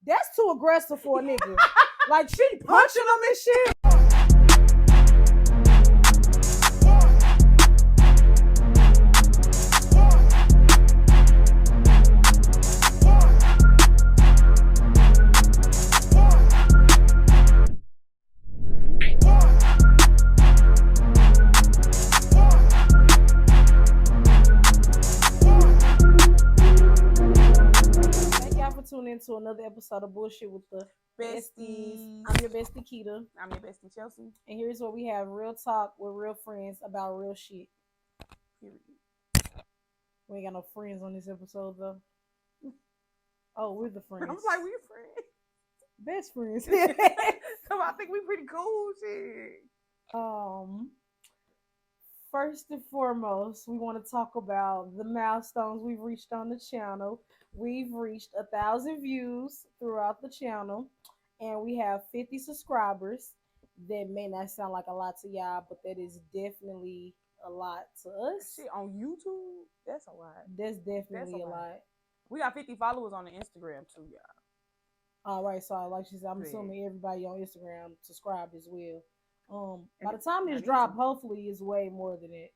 That's too aggressive for a nigga. Like she punching him and shit. Tune into another episode of Bullshit with the Besties. I'm your bestie Keita. I'm your bestie Chelsea. And here's where we have real talk with real friends about real shit. Period. We ain't got no friends on this episode though. Oh, we're the friends. I was like, we're friends. Best friends. So I think we pretty cool shit. First and foremost, we want to talk about the milestones we've reached on the channel. We've reached 1,000 views throughout the channel, and we have 50 subscribers. That may not sound like a lot to y'all, but that is definitely a lot to us. Shit, on YouTube, that's a lot. That's definitely a lot. We got 50 followers on the Instagram too, y'all. All right, so like she said, I'm assuming everybody on Instagram subscribed as well. By the time this drop, hopefully it's way more than it.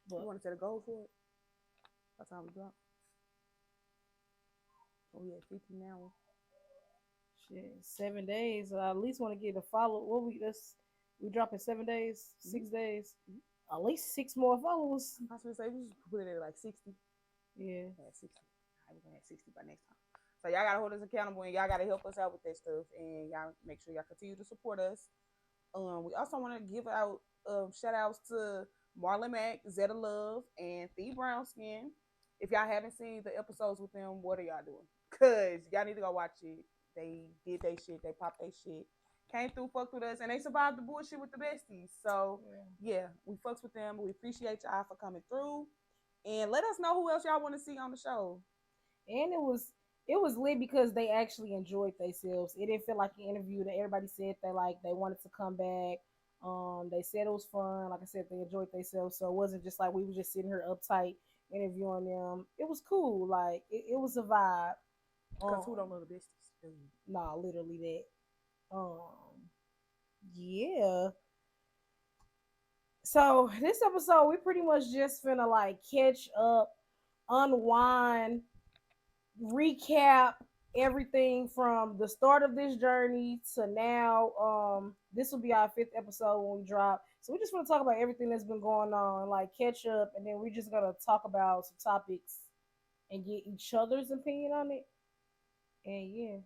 But you want to set a goal for it? By the time we drop? Oh, we at 50 now. Shit, 7 days. I at least want to get a follow. What we drop in 7 days, 6 days. Mm-hmm. At least 6 more followers. I was gonna say we just put it at like 60. Yeah. At 60. We're gonna have 60 by next time. So y'all gotta hold us accountable and y'all gotta help us out with that stuff. And y'all make sure y'all continue to support us. We also want to give out shout outs to Marlon Mack, Zeta Love, and The Brown Skin. If y'all haven't seen the episodes with them, what are y'all doing? Cause y'all need to go watch it. They did their shit, they popped their shit, came through, fucked with us, and they survived the bullshit with the besties. So yeah, we fucks with them. We appreciate y'all for coming through. And let us know who else y'all want to see on the show. And it was lit because they actually enjoyed themselves. It didn't feel like an interview. That everybody said they wanted to come back. They said it was fun. Like I said, they enjoyed themselves. So it wasn't just like we were just sitting here uptight interviewing them. It was cool. Like it was a vibe. Because who don't love the besties? Nah, literally that. Yeah. So this episode, we pretty much just finna like catch up, unwind, recap everything from the start of this journey to now. This will be our 5th episode when we drop. So we just want to talk about everything that's been going on, like catch up, and then we're just gonna talk about some topics and get each other's opinion on it. And yeah,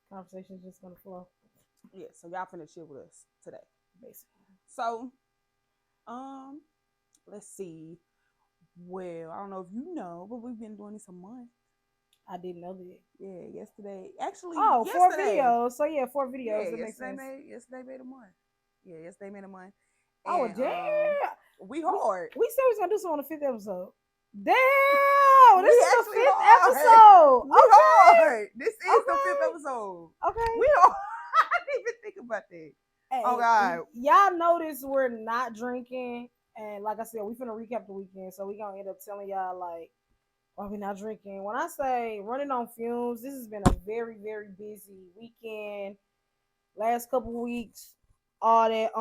conversation's just gonna flow. Yeah, so y'all finna chill with us today, basically. So, let's see. Well, I don't know if you know, but we've been doing this a month. I didn't know that. Yeah, yesterday. Actually, 4 videos. So yeah, 4 videos. Yeah, yesterday made a month. Yeah, yesterday made a month. Oh, and, damn. We hard. We said we was gonna do something on the 5th episode. Damn, this is the 5th episode. We hard. This is the 5th episode. Okay. We hard. I didn't even think about that. Hey, oh God. Y'all notice we're not drinking, and like I said, we finna recap the weekend, so we gonna end up telling y'all like why we not drinking. When I say running on fumes, this has been a very, very busy weekend. Last couple weeks, all that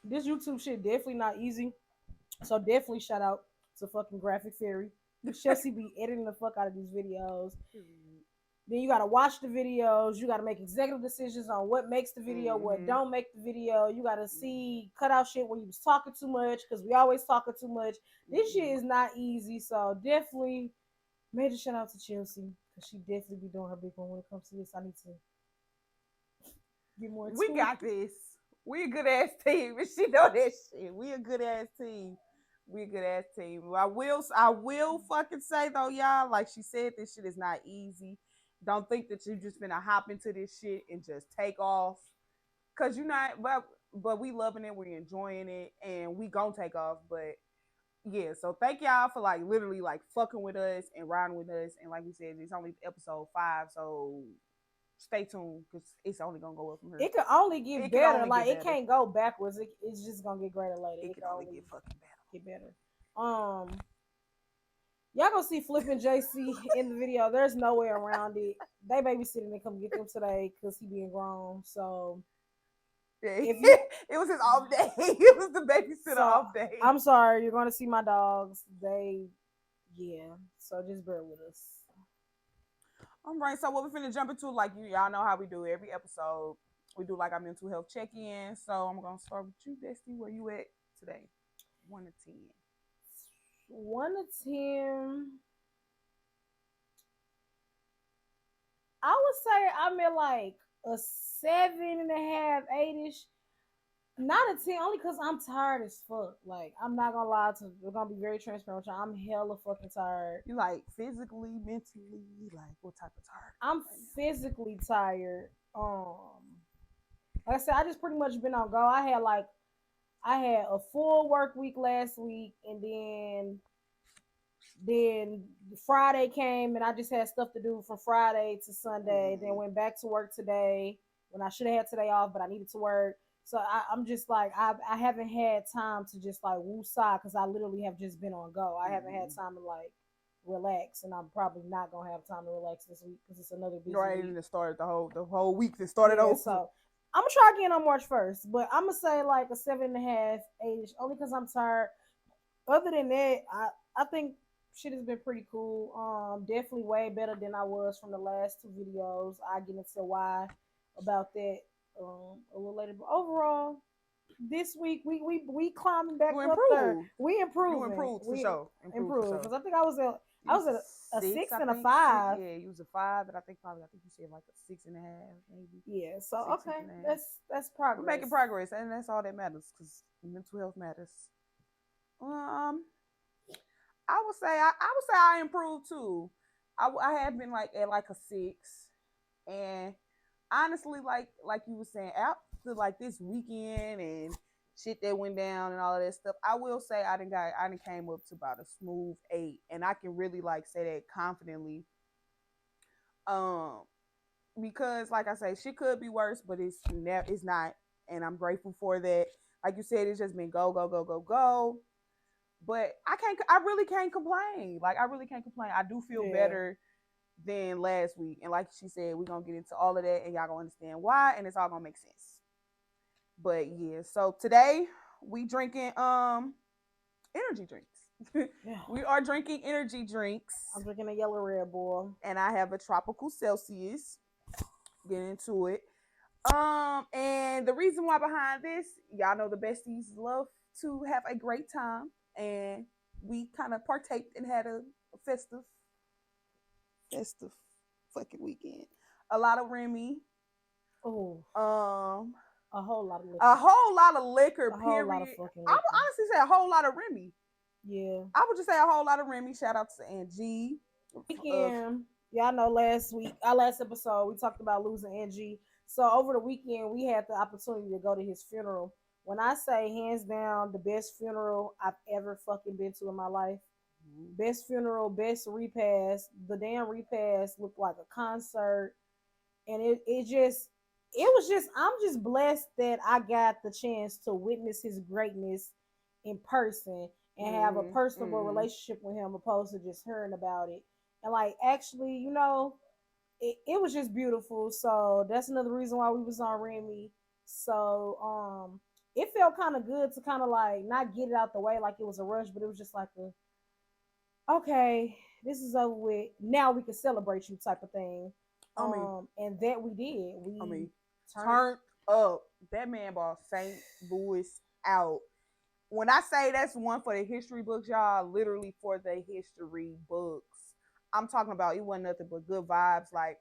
this YouTube shit definitely not easy. So definitely shout out to fucking Graphic Fairy. Chelsea be editing the fuck out of these videos. Then you gotta watch the videos. You gotta make executive decisions on what makes the video, what don't make the video. You gotta cut out shit when you was talking too much, because we always talking too much. This shit is not easy. So definitely major shout out to Chelsea, because she definitely be doing her big one when it comes to this. I need to get more. We got this. We a good ass team. And she know that shit. We a good ass team. We a good ass team. I will fucking say though, y'all, like she said, this shit is not easy. Don't think that you just finna hop into this shit and just take off. Cause you're not, but we loving it, we enjoying it, and we gonna take off. But yeah, so thank y'all for like literally like fucking with us and riding with us. And like we said, it's only episode 5, so stay tuned because it's only gonna go up from here. It can only get better. Like it can't go backwards. It's just gonna get greater later. It can only get fucking better. Get better. Y'all gonna see Flip and JC in the video. There's no way around it. They babysitting and come get them today because he being grown. So Yeah. if you It was his off day. It was the babysitter so off day. I'm sorry, you're gonna see my dogs. Yeah. So just bear with us. All right, so what we finna jump into, like y'all know how we do every episode. We do like our mental health check-in. So I'm gonna start with you, Destiny. Where you at today? 1 to 10. 1 to 10. I would say I'm at like a 7.5, 8ish. Not a 10, only because I'm tired as fuck. Like, I'm not gonna lie to you. We're gonna be very transparent with you. I'm hella fucking tired. You like physically, mentally, like what type of tired? I'm physically tired. Like I said, I just pretty much been on go. I had a full work week last week, and then Friday came, and I just had stuff to do from Friday to Sunday. Then went back to work today when I should have had today off, but I needed to work. So I'm just like I haven't had time to just like woosah because I literally have just been on go. I haven't had time to like relax, and I'm probably not gonna have time to relax this week because it's another busy right, week. and it started the whole week. It started over. So I'm gonna try again on March 1st, but I'm gonna say like a 7.5, 8ish, only because I'm tired. Other than that, I think shit has been pretty cool. Definitely way better than I was from the last two videos. I get into why about that a little later. But overall, this week we climbing back up there. We improving. You improved for sure. Improved because I think I was at a 6 and a 5. Yeah, you was a 5, and I think you said like a 6.5, maybe. Yeah. So okay, that's progress. We're making progress, and that's all that matters because mental health matters. I would say I improved too. I have been like at like a 6, and honestly, like you were saying, after like this weekend and shit that went down and all of that stuff, I will say I didn't came up to about a smooth 8, and I can really like say that confidently. Because like I say, shit could be worse, but it's not, and I'm grateful for that. Like you said, it's just been go go go go go. But I really can't complain. Like I really can't complain. I do feel better than last week. And like she said, we're gonna get into all of that and y'all gonna understand why, and it's all gonna make sense. But yeah, so today we drinking energy drinks. We are drinking energy drinks. I'm drinking a yellow Red Bull. And I have a tropical Celsius. Get into it. And the reason why behind this, y'all know the besties love to have a great time. And we kind of partaked and had a festive fucking weekend. A lot of Remy. Oh. A whole lot of liquor. A whole lot of liquor, a period. Whole lot of fucking liquor. I would honestly say a whole lot of Remy. Yeah. I would just say a whole lot of Remy. Shout out to Angie. Weekend. Y'all know our last episode, we talked about losing Angie. So over the weekend, we had the opportunity to go to his funeral. When I say hands down, the best funeral I've ever fucking been to in my life. Mm-hmm. Best funeral, best repast. The damn repast looked like a concert. And I'm just blessed that I got the chance to witness his greatness in person and have a personal relationship with him opposed to just hearing about it. And like, actually, you know, it was just beautiful. So that's another reason why we was on Remy. So, it felt kind of good to kind of like not get it out the way like it was a rush, but it was just like okay, this is over with. Now we can celebrate you type of thing. And that we did. We turned up. That man brought St. Louis out. When I say that's one for the history books, y'all, literally for the history books. I'm talking about it wasn't nothing but good vibes. Like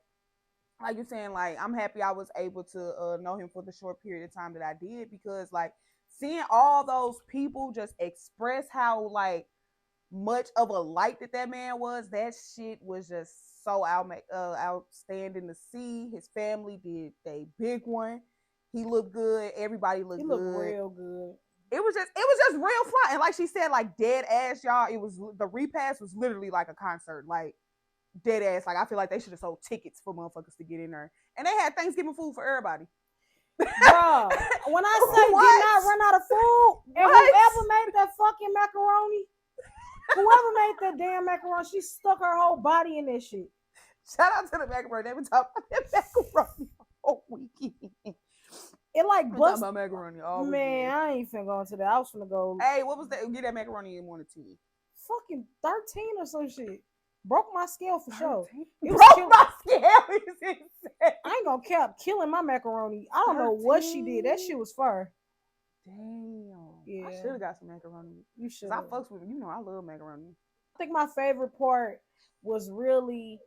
you're saying, like, I'm happy I was able to know him for the short period of time that I did, because like seeing all those people just express how like much of a light that man was, that shit was just so outstanding to see. His family did a big one. He looked good. Everybody looked good. He looked real good. It was just real fun. And like she said, like dead ass, y'all. It was, the repast was literally like a concert. Like dead ass. Like I feel like they should have sold tickets for motherfuckers to get in there. And they had Thanksgiving food for everybody. Bro, when I say did not run out of food, and whoever made that fucking macaroni, Whoever made that damn macaroni, she stuck her whole body in that shit. Shout out to the macaroni. They been talking about that macaroni all weekend. It like Been talking bust. about macaroni all Man, weekend. I ain't finna go into that. I was finna go Hey, what was that? Get that macaroni in 1 to 10. fucking 13 or some shit. Broke my scale for sure. It was Broke my scale. Is insane. I ain't gonna cap killing my macaroni. I don't know what she did. That shit was fire. Damn. Yeah. I should have got some macaroni. You should. I fucks with you know I love macaroni. I think my favorite part was really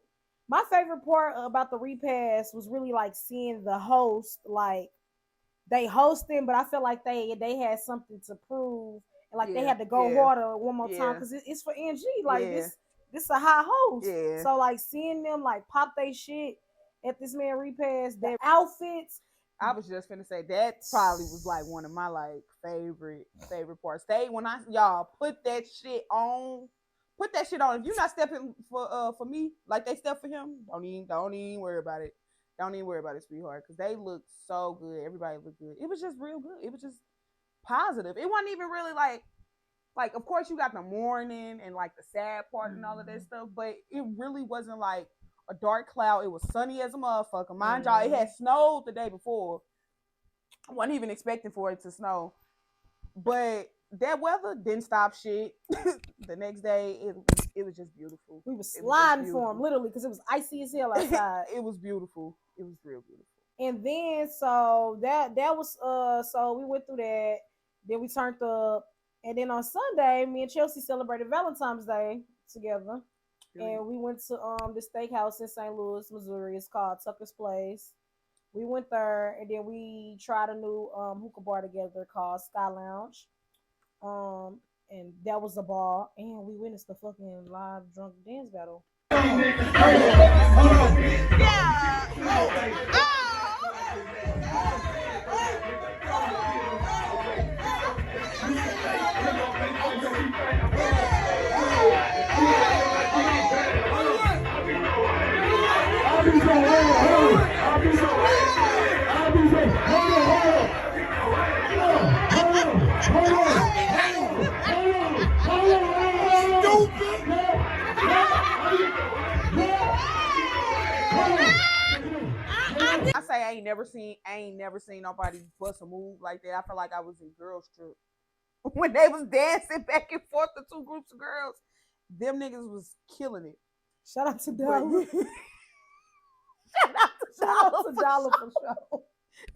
my favorite part about the repast was really like seeing the host like they hosting, but I feel like they had something to prove and like they had to go harder one more time because it's for NG. Like this a high host. Yeah. So like seeing them like pop they shit at this man repast, their outfits. I was just finna say that probably was like one of my like favorite parts. When y'all put that shit on. Put that shit on. If you're not stepping for me like they step for him, don't even worry about it. Don't even worry about it, sweetheart, because they look so good. Everybody looked good. It was just real good. It was just positive. It wasn't even really like of course you got the mourning and like the sad part and all of that stuff, but it really wasn't like a dark cloud. It was sunny as a motherfucker. Mind y'all, it had snowed the day before. I wasn't even expecting for it to snow, but that weather didn't stop shit. The next day, it was just beautiful. We were sliding for him, literally, because it was icy as hell outside. It was beautiful. It was real beautiful. And then, so that was, so we went through that. Then we turned up. And then on Sunday, me and Chelsea celebrated Valentine's Day together. And we went to the steakhouse in St. Louis, Missouri. It's called Tucker's Place. We went there, and then we tried a new hookah bar together called Sky Lounge. And that was a ball, and we witnessed the fucking live drunk dance battle. I say I ain't never seen nobody bust a move like that. I felt like I was in Girls Trip when they was dancing back and forth, the two groups of girls. Them niggas was killing it. Shout out to Dollar. Shout out to Dollar for sure.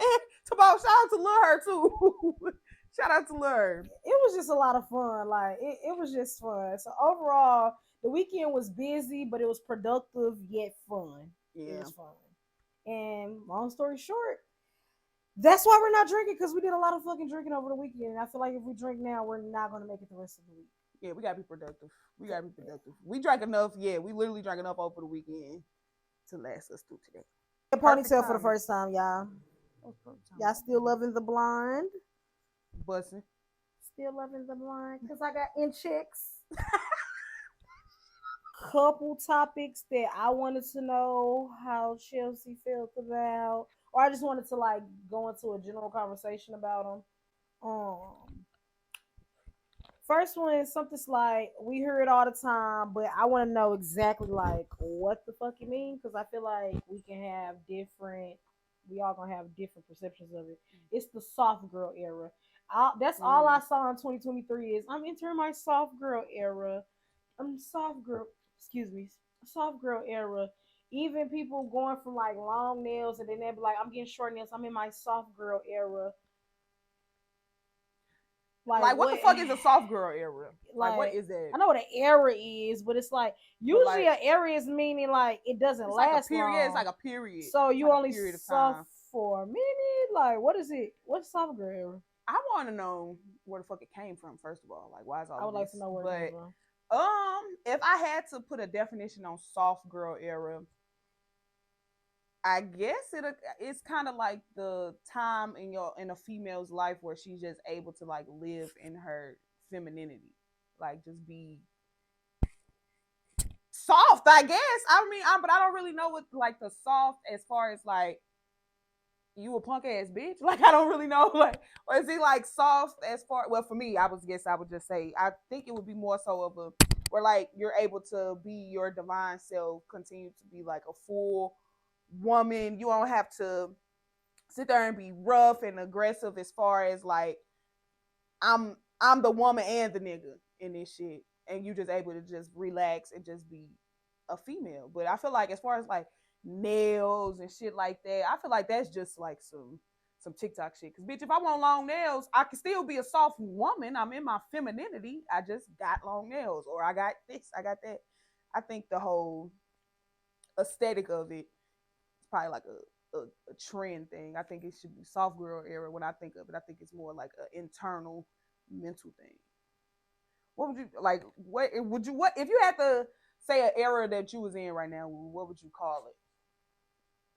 And shout out to Lil Her too. Shout out to Lil Her. It was just a lot of fun. Like it was just fun. So overall, the weekend was busy, but it was productive yet fun. Yeah. It was fun. And long story short, that's why we're not drinking, because we did a lot of fucking drinking over the weekend. And I feel like if we drink now, we're not going to make it the rest of the week. Yeah, we got to be productive. We drank enough. Yeah, we literally drank enough over the weekend to last us through today. A ponytail for the first time, y'all. Y'all still loving the blonde? Bussin'. Still loving the blonde because I got in chicks. Couple topics that I wanted to know how Chelsea felt about, or I just wanted to like go into a general conversation about them. First one is something like we hear it all the time, but I want to know exactly like what the fuck it means, because I feel like we all gonna have different perceptions of it. It's the soft girl era. That's all I saw in 2023 is I'm entering my soft girl era. Soft girl era. Even people going from like long nails and then they be like, I'm getting short nails. I'm in my soft girl era. Like what the fuck is a soft girl era? Like what is that? I know what an era is, but it's like usually an era is meaning like it doesn't last like a period. long. It's like a period. So you like only soft for a minute. Like what is it? What's soft girl era? I want to know where the fuck it came from. First of all, like why is all? I would like to know where it came from. If I had to put a definition on soft girl era, I guess it's kind of like the time in a female's life where she's just able to like live in her femininity, like just be soft. I guess. I mean, but I don't really know what like the soft as far as like you a punk ass bitch. Like I don't really know. Like, or is it like soft as far? Well, for me, I would just say I think it would be more so of a where like you're able to be your divine self, continue to be like a full woman. You don't have to sit there and be rough and aggressive as far as like I'm the woman and the nigga in this shit, and you just able to just relax and just be a female. But I feel like as far as like nails and shit like that, I feel like that's just like some TikTok shit. Cause bitch, if I want long nails, I can still be a soft woman. I'm in my femininity. I just got long nails, or I got this, I got that. I think the whole aesthetic of it is probably like a trend thing. I think it should be soft girl era. When I think of it, I think it's more like an internal mental thing. What would you like? What would you? What if you had to say an era that you was in right now? What would you call it?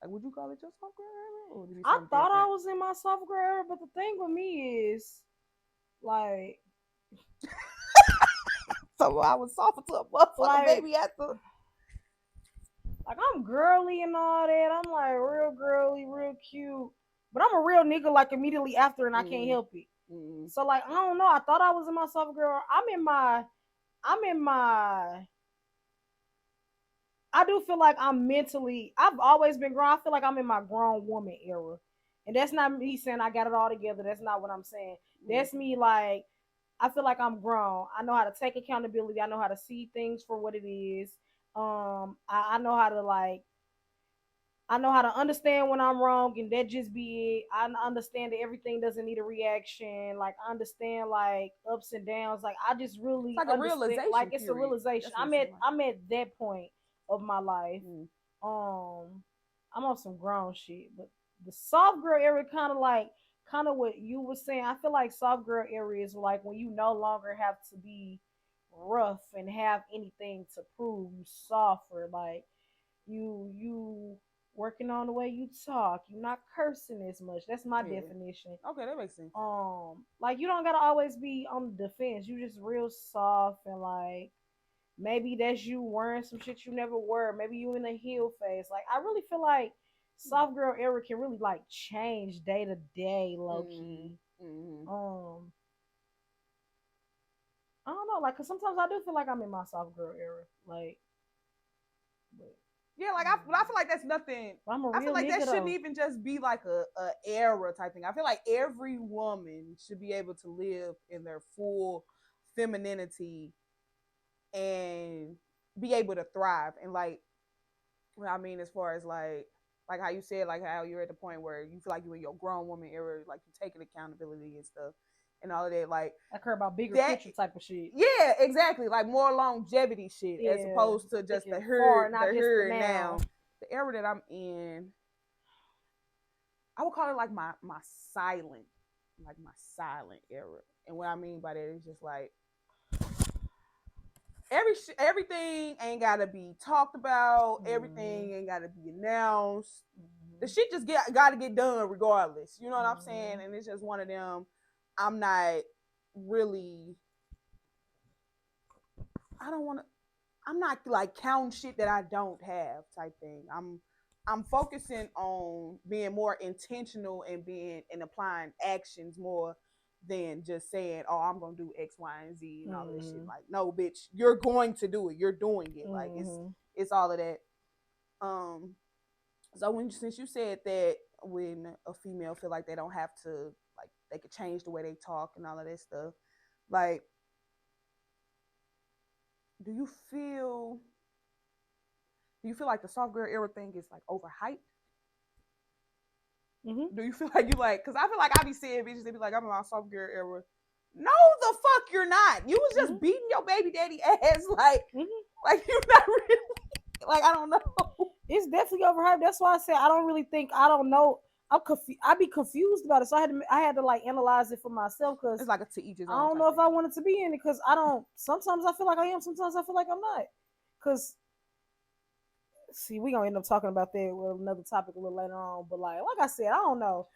Like, would you call it just soft girl era, or would it be I something thought I different? was in my soft girl era, but the thing with me is like So I was soft to a motherfucker, like baby. After like I'm girly and all that. I'm like real girly, real cute. But I'm a real nigga like immediately after and I can't mm, help it. mm, So like I don't know. I thought I was in my soft girl. I'm in my I do feel like I'm mentally I've always been grown. I feel like I'm in my grown woman era. And that's not me saying I got it all together. That's not what I'm saying. mm, That's me like I feel like I'm grown. I know how to take accountability. I know how to see things for what it is. I know how to like I know how to understand when I'm wrong, and that just be it. I understand that everything doesn't need a reaction. Like I understand like ups and downs. Like I just it's really like a understand. Like realization it's a period. realization. That's what it seemed like. I'm at that point of my life. Mm. Um, I'm on some grown shit, but the soft girl area kind of what you were saying. I feel like soft girl area is like when you no longer have to be rough and have anything to prove. You softer, like you working on the way you talk. You're not cursing as much. That's my Yeah. definition. Okay, that makes sense. Like you don't gotta always be on the defense. You just real soft and like maybe that's you wearing some shit you never wear. Maybe you in a heel phase. Like I really feel like soft girl era can really like change day to day, low Mm, key. mm. Um, I don't know, like, cause sometimes I do feel like I'm in my soft girl era, like, but, Yeah, like I feel like that's nothing. but I'm a I feel real like that nigga shouldn't though. even just be like a era type thing. I feel like every woman should be able to live in their full femininity and be able to thrive. And like, well, I mean, as far as like how you said, like how you're at the point where you feel like you're in your grown woman era, like you taking accountability and stuff and all of that. Like I care about bigger that, picture type of shit. yeah, exactly. Like more longevity shit as Yeah, opposed to just thinking far, the not just the here and now. now. The era that I'm in, I would call it like my silent, like my silent era. And what I mean by that is just like everything ain't gotta be talked about. Mm-hmm. Everything ain't gotta be announced. The Mm-hmm. shit just gotta get done regardless. You know what I'm saying? Mm-hmm. And it's just one of them. I'm not really. I don't want to. I'm not like counting shit that I don't have type thing. I'm focusing on being more intentional and being and applying actions more than just saying, "Oh, I'm gonna do X, Y, and Z" and all of this shit. Mm-hmm. Like, no, bitch, you're going to do it. You're doing it. Like, Mm-hmm. it's all of that. Um. So since you said that when a female feel like they don't have to like they could change the way they talk and all of that stuff, like, do you feel do you feel like the soft girl era thing is like overhyped? Mm-hmm. Do you feel like you like? Because I feel like I be seeing bitches that be like, I'm in my soft girl era. No, the fuck you're not. You was just Mm-hmm. beating your baby daddy ass Mm-hmm. like you're not really like I don't know. It's definitely overhyped. That's why I said I don't really think I don't know. I be confused about it, so I had to like analyze it for myself because It's like a to each his I own don't type know if thing. I wanted to be in it because I don't. Sometimes I feel like I am. Sometimes I feel like I'm not. Because see, we gonna end up talking about that with another topic a little later on. But like I said, I don't know.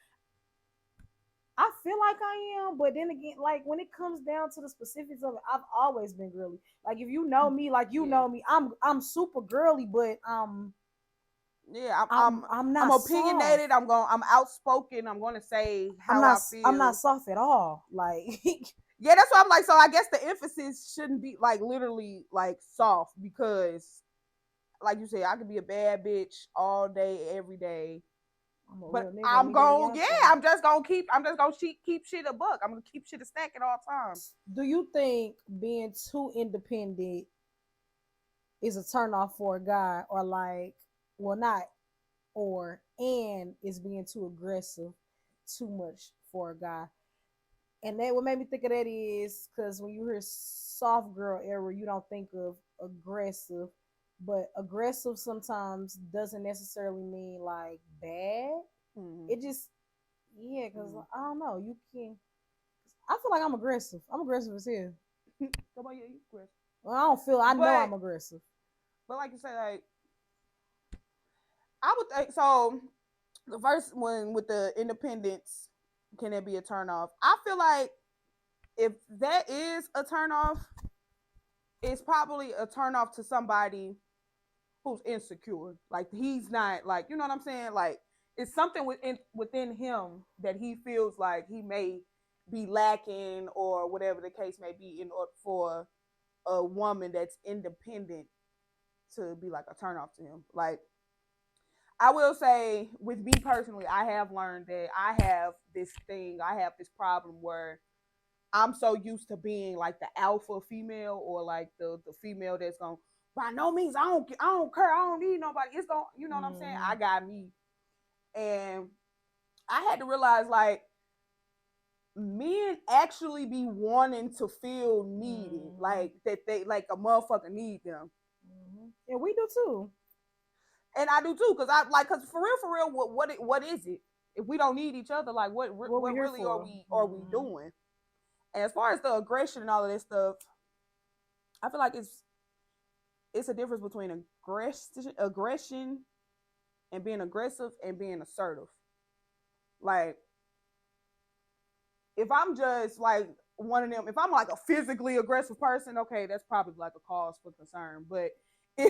I feel like I am, but then again, like when it comes down to the specifics of it, I've always been girly. Like if you know me, like you Yeah. know me, I'm super girly, but Yeah, I'm I'm not soft. opinionated. I'm outspoken. I'm gonna say I'm how not I I'm not feel. soft at all. Like Yeah, that's why I'm like, so I guess the emphasis shouldn't be like literally like soft because, like you said, I could be a bad bitch all day, every day, I'm a but real nigga. I I'm need that going, young yeah, thing. I'm just gonna keep shit a buck. I'm gonna keep shit a stack at all times. Do you think being too independent is a turn off for a guy, or like, well, not or and is being too aggressive too much for a guy? And that what made me think of that is because when you hear soft girl era, you don't think of aggressive, but aggressive sometimes doesn't necessarily mean like bad. Mm-hmm. It just yeah, because Mm-hmm. I don't know. You can. I feel like I'm aggressive. I'm aggressive as hell. Come on, yeah, you Chris. Well, I don't feel. I know But I'm aggressive. like you said, like I would think so. The first one with the independence, can it be a turn off? I feel like if that is a turn off, it's probably a turn off to somebody who's insecure. Like he's not like, you know what I'm saying? Like it's something within him that he feels like he may be lacking or whatever the case may be in order for a woman that's independent to be like a turn off to him. Like I will say with me personally, I have learned that I have this problem where I'm so used to being like the alpha female or like the female that's going by no means I don't care, I don't need nobody. It's going, you know what I'm saying? Mm-hmm. I got me. And I had to realize like men actually be wanting to feel needed, Mm-hmm. like that they like a motherfucker need them. Mm-hmm. Yeah, we do too. And I do too, cause I like, cause for real, what is it? If we don't need each other, like What we what here really for? are we Mm-hmm. doing? And as far as the aggression and all of this stuff, I feel like it's a difference between aggression and being aggressive and being assertive. Like if I'm just like one of them, if I'm like a physically aggressive person, okay, that's probably like a cause for concern. But but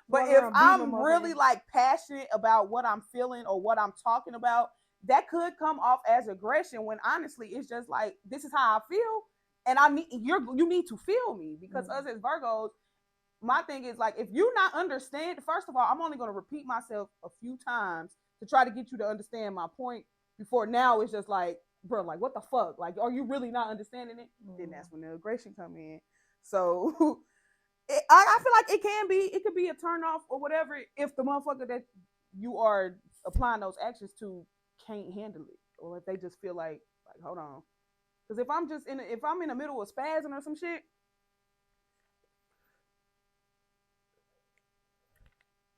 Walking if around beating them I'm motherfucker. really like passionate about what I'm feeling or what I'm talking about, that could come off as aggression when honestly it's just like this is how I feel and you need to feel me because Mm-hmm. us as Virgos, my thing is like if you not understand, first of all, I'm only going to repeat myself a few times to try to get you to understand my point before now it's just like, bro, like what the fuck, like are you really not understanding it? Then Mm-hmm. that's when the aggression come in. So I feel like it could be a turn off or whatever if the motherfucker that you are applying those actions to can't handle it or if they just feel like hold on, because if I'm in the middle of spazzing or some shit,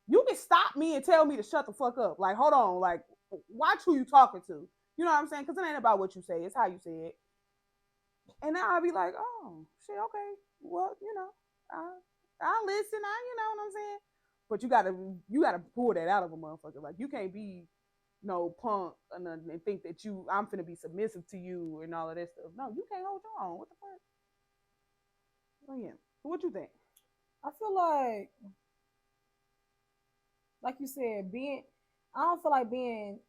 you can stop me and tell me to shut the fuck up. Like, hold on, like, watch who you talking to. You know what I'm saying? Because it ain't about what you say; it's how you say it. And now I'll be like, oh shit, okay, well, I'll listen. You know what I'm saying? But you gotta pull that out of a motherfucker. Like, you can't be no punk and think that I'm finna be submissive to you and all of that stuff. No, you can't hold your own. What the fuck? Oh yeah. What you think? I feel like you said, being. I don't feel like being.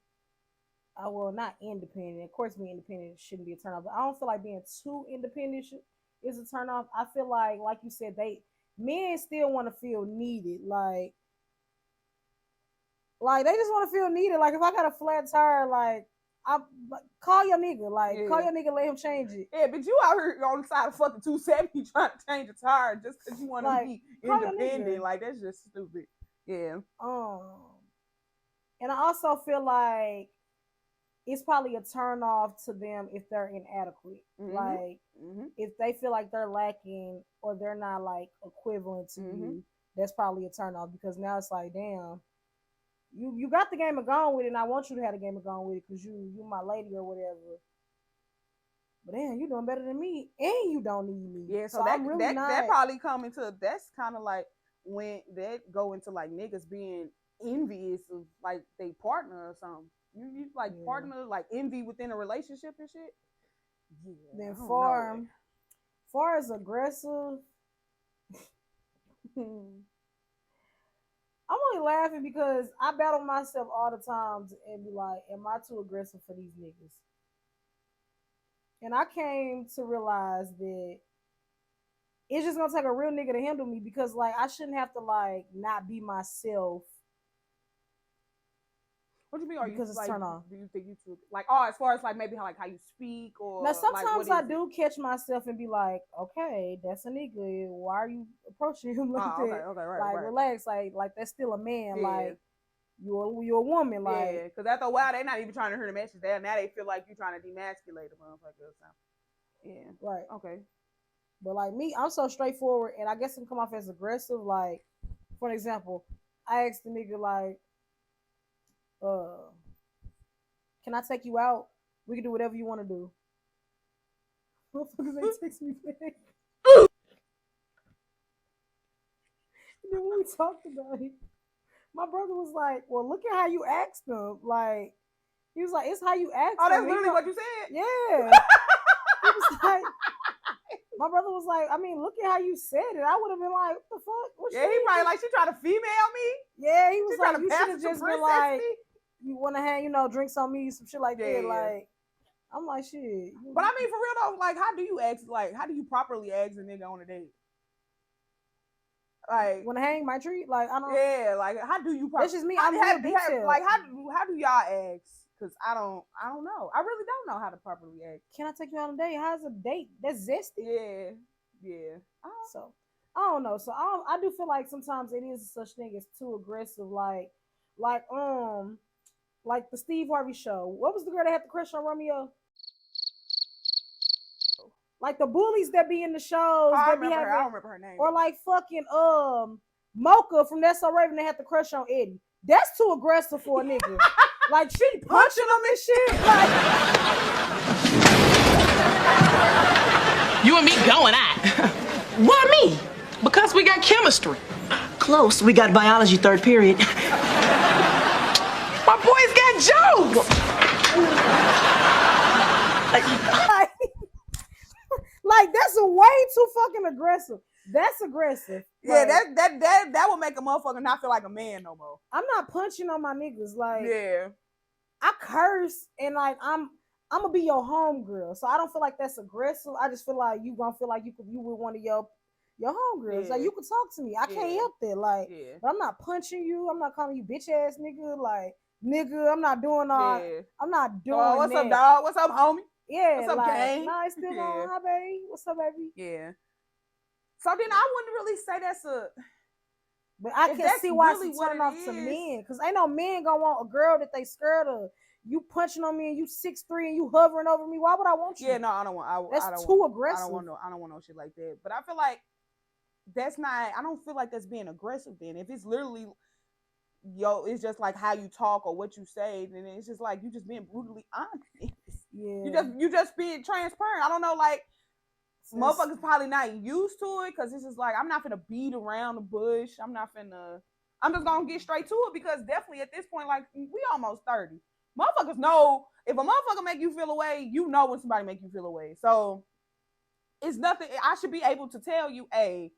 Well, not independent. Of course, being independent shouldn't be a turn off. But I don't feel like being too independent is a turn off. I feel like you said, men still want to feel needed. Like they just want to feel needed. Like if I got a flat tire, I call your nigga. Like call Yeah. your nigga, let him change it. Yeah, but you out here on the side of fucking 270 trying to change a tire just because you want to Like be call your independent. nigga. Like, that's just stupid. Yeah. Um, and I also feel like it's probably a turn off to them if they're inadequate. Mm-hmm. Like Mm-hmm. if they feel like they're lacking or they're not like equivalent to Mm-hmm. you, that's probably a turn off because now it's like, damn, you got the game of gone with it, and I want you to have the game of gone with it because you my lady or whatever. But damn, you doing better than me, and you don't need me. Yeah, so So I'm really that not. probably come into, that's kind of like when that go into like niggas being envious of like they partner or something. You like Yeah. partner like envy within a relationship and shit. Yeah, Then I don't know far as aggressive, that. I'm only laughing because I battle myself all the times and be like, am I too aggressive for these niggas? And I came to realize that it's just gonna take a real nigga to handle me because like I shouldn't have to like not be myself What do you mean? Are you because it's like? turn on. Do you think you took like? Oh, as far as like maybe how you speak Now or like what sometimes is I it? do catch myself and be like, okay, that's a nigga. Why are you approaching him like Oh, okay, that? okay, right, Like right. relax, like that's still a man. Yeah. Like you're a woman. Like Yeah, because after a while, they're not even trying to hear the message. Now they feel like you're trying to demasculate the motherfucker. So. Yeah. right. Okay. But like me, I'm so straightforward, and I guess it can come off as aggressive. Like for an example, I asked the nigga like, uh, can I take you out? We can do whatever you want to do. Motherfuckers ain't text me back. And then when we talked about it, my brother was like, "Well, look at how you asked them." Like he was like, "It's how you asked Oh, that's them." literally what you said. Yeah. He was like, my brother was like, I mean, look at how you said it. I would have been like, what the fuck? What Yeah, he probably like she trying to female me. Yeah, he She was trying like, to you pass should it have to just been princess like, me. you want to have, drinks on me, some shit like Yeah, that. yeah. Like, I'm like, shit. But I mean, for real though, like, how do you ask? Like, how do you properly ask a nigga on a date? Like, want to hang my treat? Like, I don't. yeah, like, how do you? That's just me. I'm real detailed. Like, how do y'all ask? Cause I don't know. I really don't know how to properly ask. Can I take you on a date? How's a date? That's zesty. Yeah, yeah. So I don't know. So I do feel like sometimes it is such thing as too aggressive. Like like the Steve Harvey show. What was the girl that had the crush on Romeo? Like the bullies that be in the shows I that be remember having, her. I don't remember her name. or like fucking Mocha from That's So Raven that had the crush on Eddie. That's too aggressive for a nigga. Like she punching him and shit. Like You and me going at. Why me? Because we got chemistry. Close. We got biology third period. My boys got jokes. like that's a way too fucking aggressive. That's aggressive. Yeah, like, that would make a motherfucker not feel like a man no more. I'm not punching on my niggas. Like Yeah. I curse and like I'm gonna be your homegirl. So I don't feel like that's aggressive. I just feel like you gonna feel like you with one of your homegirls. Yeah. Like you can talk to me. I can't help that. Like but I'm not punching you. I'm not calling you bitch ass nigga. Like nigga, I'm not doing all. I'm not doing. What's that. up, dog? What's up, homie? Yeah, what's up, like, gang? nah, it's still on. Hi, baby. What's up, baby? Yeah. So then I wouldn't really say that's a. But I can see why really it's turning off to men, because ain't no men gonna want a girl that they scared of. You punching on me and you 6'3" and you hovering over me. Why would I want you? Yeah, no, I don't want. That's too aggressive. I don't want no shit like that. But I feel like that's not. I don't feel like that's being aggressive. Then if it's literally, it's just like how you talk or what you say, then it's just like you just being brutally honest. Yeah, you just being transparent. I don't know, like. Motherfuckers probably not used to it because it's just like I'm not finna beat around the bush. I'm just gonna get straight to it because definitely at this point, like we almost 30. Motherfuckers know if a motherfucker make you feel away, you know when somebody make you feel away. So it's nothing. I should be able to tell you, hey,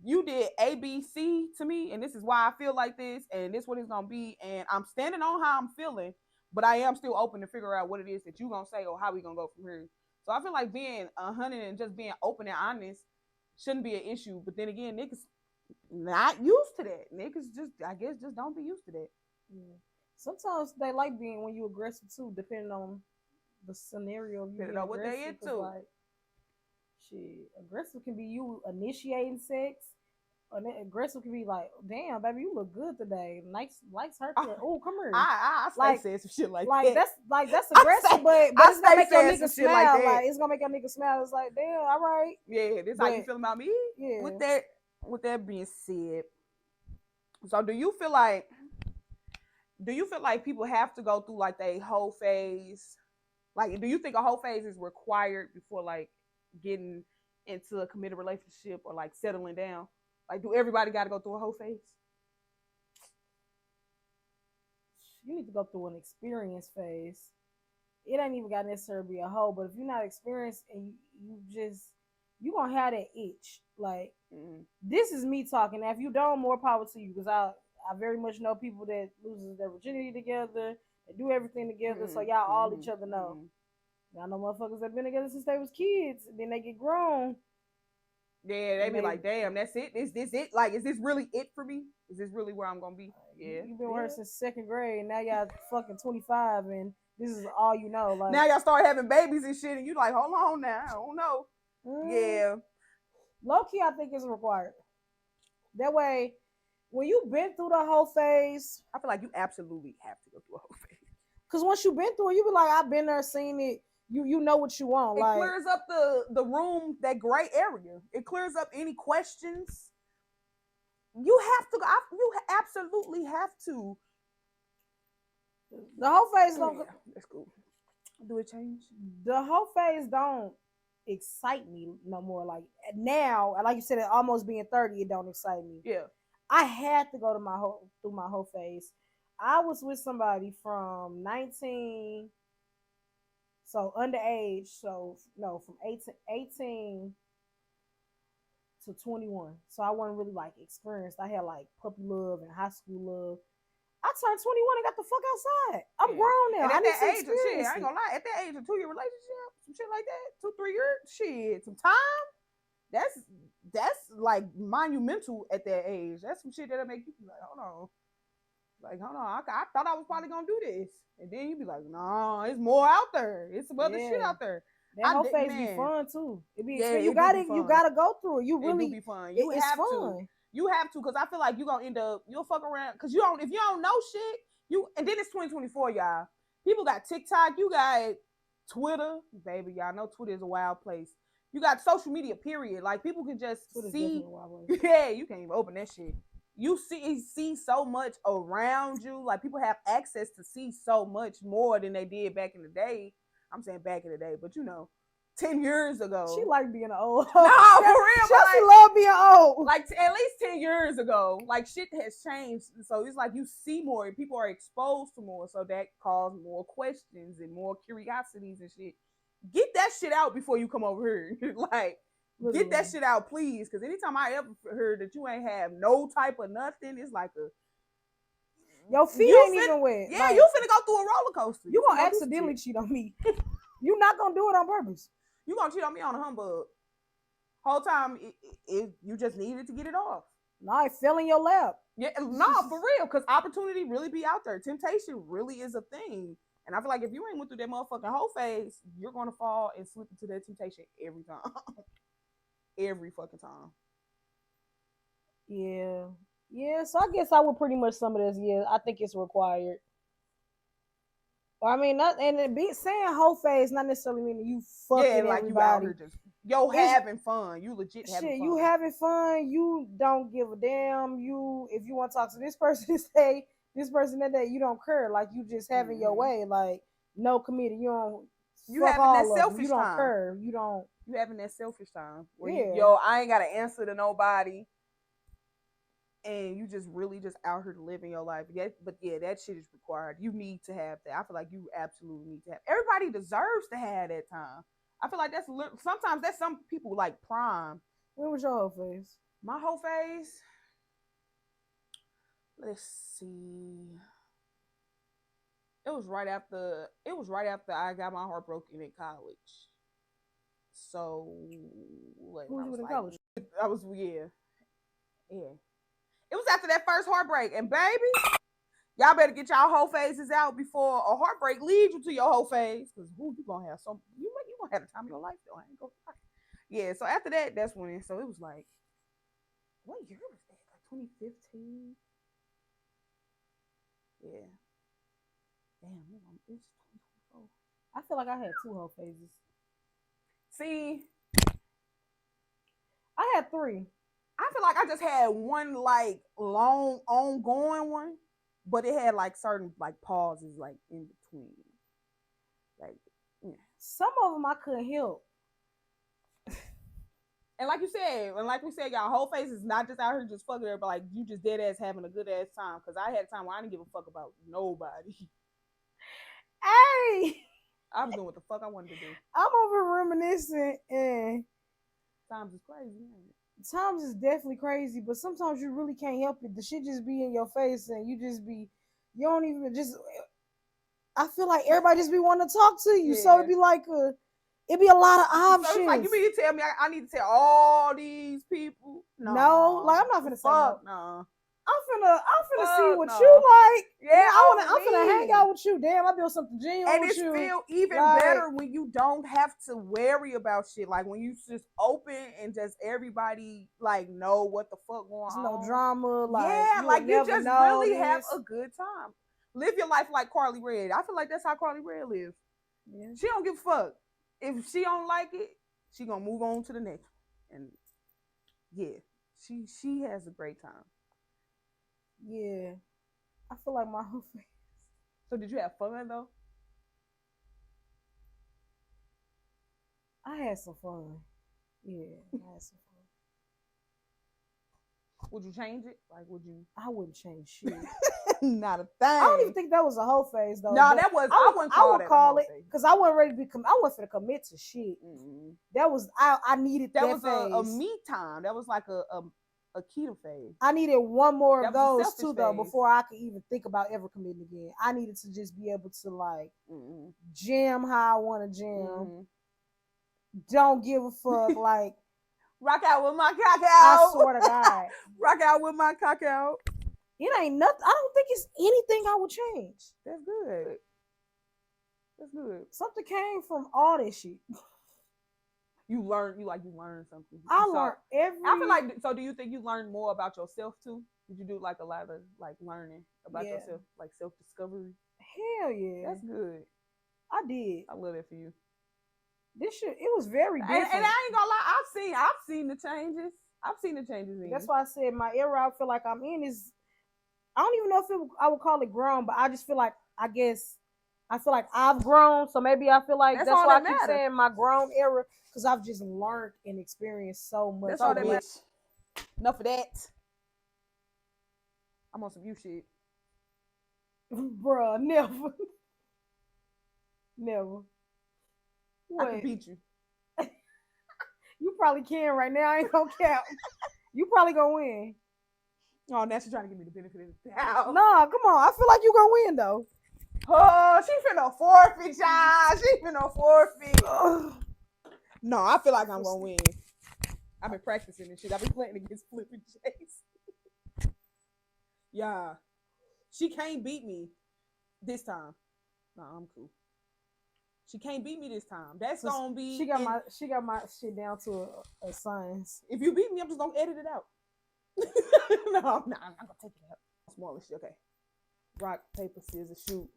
you did A, B, C to me, and this is why I feel like this, and this what it's gonna be, and I'm standing on how I'm feeling, but I am still open to figure out what it is that you gonna say or how we gonna go from here. So I feel like being 100 and just being open and honest shouldn't be an issue. But then again, niggas not used to that. Niggas just, I guess, just don't be used to that. Yeah. Sometimes they like being when you aggressive too, depending on the scenario. Depending on what they into. Like, shit, aggressive can be you initiating sex. Aggressive can be like, damn, baby, you look good today. Nice haircut. Oh, come here. I like saying some shit like that. That's aggressive, but it's gonna make your nigga smile. Like it's gonna make your nigga smile. It's like, damn, all right. Yeah, this how you feel about me. Yeah. With that being said, so do you feel like people have to go through like a whole phase? Like, do you think a whole phase is required before like getting into a committed relationship or like settling down? Like, do everybody got to go through a whole phase? You need to go through an experience phase. It ain't even got to necessarily be a hoe, but if you're not experienced and you gonna have that itch. Like, this is me talking. Now, if you don't, more power to you, because I very much know people that loses their virginity together, they do everything together, so y'all all each other know. I know motherfuckers that been together since they was kids. Then they get grown. Yeah, they be like, damn, that's it. Is this it? Like, is this really it for me? Is this really where I'm gonna be? Yeah. You been with her since second grade. Now y'all fucking 25, and this is all you know. Like now y'all start having babies and shit, and you like, hold on now, I don't know. Yeah. Low key, I think it's required. That way, when you've been through the whole phase, I feel like you absolutely have to go through a whole phase. Cause once you've been through it, you be like, I've been there, seen it. You know what you want. It like clears up the room, that gray area. It clears up any questions. You have to. You absolutely have to. The whole phase don't. Yeah, that's cool. Do it change? The whole phase don't excite me no more. Like now, like you said, it almost being 30, it don't excite me. Yeah. I had to go to through my whole phase. I was with somebody from 19, so underage, so no, from 18 to 21. So I wasn't really like experienced. I had like puppy love and high school love. I turned 21 and got the fuck outside. I'm grown now. And I at need that to age, experience shit, I ain't gonna lie. At that age, a 2-year relationship, some shit like that, 2-3 years, shit, some time. That's like monumental at that age. That's some shit that'll make you be like, hold on. Like, hold on, I thought I was probably gonna do this. And then you be like, nah, it's more out there. It's some other shit out there. That whole phase be fun too. It be you gotta go through it. You really it do be fun. You have to. You have to, because I feel like you're gonna end up, you'll fuck around. Cause if you don't know shit, and then it's 2024, y'all. People got TikTok, you got Twitter, baby. Y'all know Twitter is a wild place. You got social media, period. Like people can just see. Yeah, you can't even open that shit. You see so much around you. Like people have access to see so much more than they did back in the day. I'm saying back in the day, but 10 years ago. She like being old. No, for real. She love being old. Like at least 10 years ago, like shit has changed. So it's like you see more, and people are exposed to more. So that causes more questions and more curiosities and shit. Get that shit out before you come over here. Like, get that shit out, please. Because anytime I ever heard that you ain't have no type of nothing, it's like your feet ain't even wet. Yeah, like, you finna go through a roller coaster. You gonna accidentally cheat on me. You not gonna do it on purpose. You gonna cheat on me on a humbug. Whole time, you just needed to get it off. Nah, it fell in your lap. Yeah, no, for real. Because opportunity really be out there. Temptation really is a thing. And I feel like if you ain't went through that motherfucking whole phase, you're gonna fall and slip into that temptation every time. Every fucking time. Yeah. Yeah, so I guess I would pretty much sum of this. Yeah, I think it's required. I mean, saying whole phase not necessarily meaning you fucking like everybody. You out here having fun. You legit having fun. You having fun. You don't give a damn. If you want to talk to this person, say this person that you don't care. Like you just having your way. Like no committed. You don't. You having that selfish time. You don't care. You don't. You having that selfish time. Where I ain't gotta answer to nobody. And you just really just out here living your life. Yeah, but yeah, that shit is required. You need to have that. I feel like you absolutely need to have. Everybody deserves to have that time. I feel like sometimes that's some people like prime. When was your whole phase? My whole phase? Let's see. It was right after I got my heart broken in college. So what? Who was you in college? I was Yeah. It was after that first heartbreak. And baby, y'all better get y'all whole phases out before a heartbreak leads you to your whole phase. Because you gonna have you gonna have the time of your life though. I ain't gonna lie. Yeah, so after that, that's when so it was like, what year was that? Like 2015? Yeah. Damn, it's 2024. I feel like I had 2 whole phases. See, I had 3. I feel like I just had one like long ongoing one, but it had like certain like pauses like in between. Like, yeah. Some of them I couldn't help. And like you said, and like we said, y'all whole face is not just out here just fucking her, but like you just dead ass having a good ass time. Cause I had a time where I didn't give a fuck about nobody. Hey, I was doing what the fuck I wanted to do. I'm over reminiscing, and times is crazy, ain't it? Times is definitely crazy, but sometimes you really can't help it. The shit just be in your face, and you don't even just. I feel like everybody just be wanting to talk to you, so Yeah. it'd be like it'd be a lot of So options. it's like you mean to tell me I need to tell all these people? No, like I'm not finna say no. Fuck no. I'm finna see Fuck what no. you like. Yeah, I'm finna hang out with you. Damn, I built something genuine And with it's you. still even Like- better when you don't have to worry about shit. Like when you just open and just everybody like know what the fuck going There's on. no drama. Like yeah, you like you just really have this. a good time. Live your life like Carly Red. I feel like that's how Carly Red lives. Yeah. She don't give a fuck. If she don't like it, she gonna move on to the next one. And yeah, she has a great time. Yeah. I feel like my whole face. So did you have fun though? I had some fun. Yeah, I had some fun. Would you change it? Like would you? I wouldn't change shit. Not a thing. I don't even think that was a whole phase though. No, but that was. I wouldn't would call it phase. because I wasn't ready to be. I wasn't finna commit to shit. Mm-hmm. That was I needed that was phase. a me time. That was like a keto phase. I needed one more of That was a those too selfish though phase. before I could even think about ever committing again. I needed to just be able to like Mm-hmm. jam how I want to jam. Mm-hmm. Don't give a fuck. Like Rock out with my cock out. I swear to God, Rock out with my cock out. it ain't nothing. I don't think it's anything I would change. That's good. That's good. Something came from all this shit. You learned something. I So, learned every. I feel like. So, do you think you learned more about yourself too? Did you do like a lot of like learning about Yeah. yourself, like self discovery? Hell yeah, That's good. I did. I love that for you. This shit, it was very And, different. and I ain't gonna lie, I've seen the changes. I've seen the changes in That's you. why I said my era I feel like I'm in is, I don't even know if I would call it grown, but I just feel like, I feel like I've grown. So maybe I feel like That's that's all why I that keep matters. saying my grown era, because I've just learned and experienced so much. That's all that bitch. matters. Enough of that. I'm on some you shit. Bruh, never. Never. I can What? beat you. You probably can right now. I ain't gonna cap. You probably gonna win. Oh, now she's trying to give me the benefit of the doubt. Nah, come on. I feel like you gonna win though. Oh, she finna forfeit, y'all. She finna forfeit. No, I feel like I'm gonna win. I've been practicing and shit. I've been playing against Flippin' Chase. Yeah. She can't beat me this time. No, I'm cool. She can't beat me this time. That's So gonna be. She got my shit down to a science. If you beat me, I'm just gonna edit it out. No, I'm not gonna take it out. Smaller shit. Okay. Rock, paper, scissors, shoot.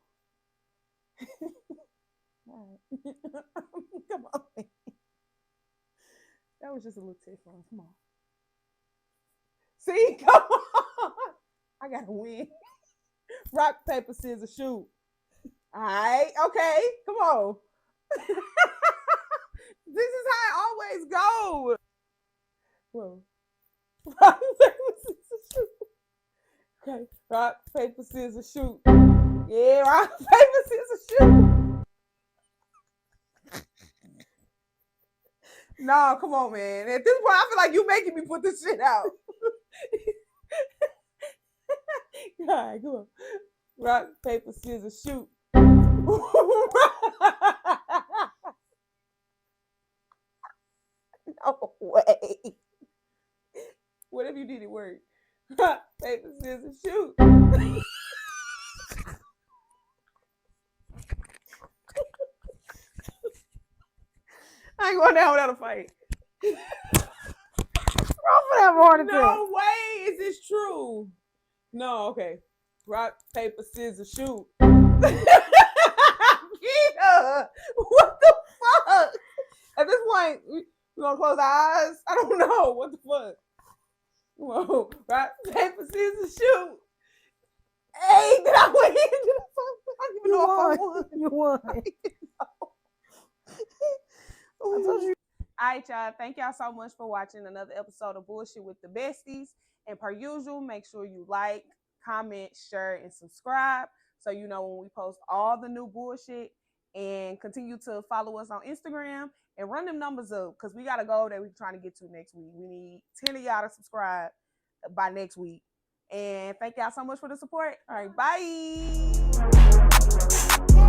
All right. Come on. That was just a little test run. Come on. See, come on. I gotta win. Rock, paper, scissors, shoot. All right. Okay. Come on. This is how it always goes. Whoa. Rock, paper, scissors, shoot. Okay. Rock, paper, scissors, shoot. Yeah, rock, paper, scissors, shoot. No, come on, man. At this point, I feel like you making me put this shit out. All right, come on. Rock, paper, scissors, shoot. No way. What if you did it work? Rock, paper, scissors, shoot. I ain't going down without a fight. No way is this true. No, okay. Rock, paper, scissors, shoot. Gita, what the fuck? At this point, we gonna close our eyes? I don't know. What the fuck? Whoa. Rock, paper, scissors, shoot. Hey, did I win? I don't even know if I won. You won. I told you. All right, y'all. Thank y'all so much for watching another episode of Bullshit with the Besties. And per usual, make sure you like, comment, share, and subscribe so you know when we post all the new bullshit. And continue to follow us on Instagram and run them numbers up because we got a goal that we're trying to get to next week. We need 10 of y'all to subscribe by next week. And thank y'all so much for the support. All right, bye.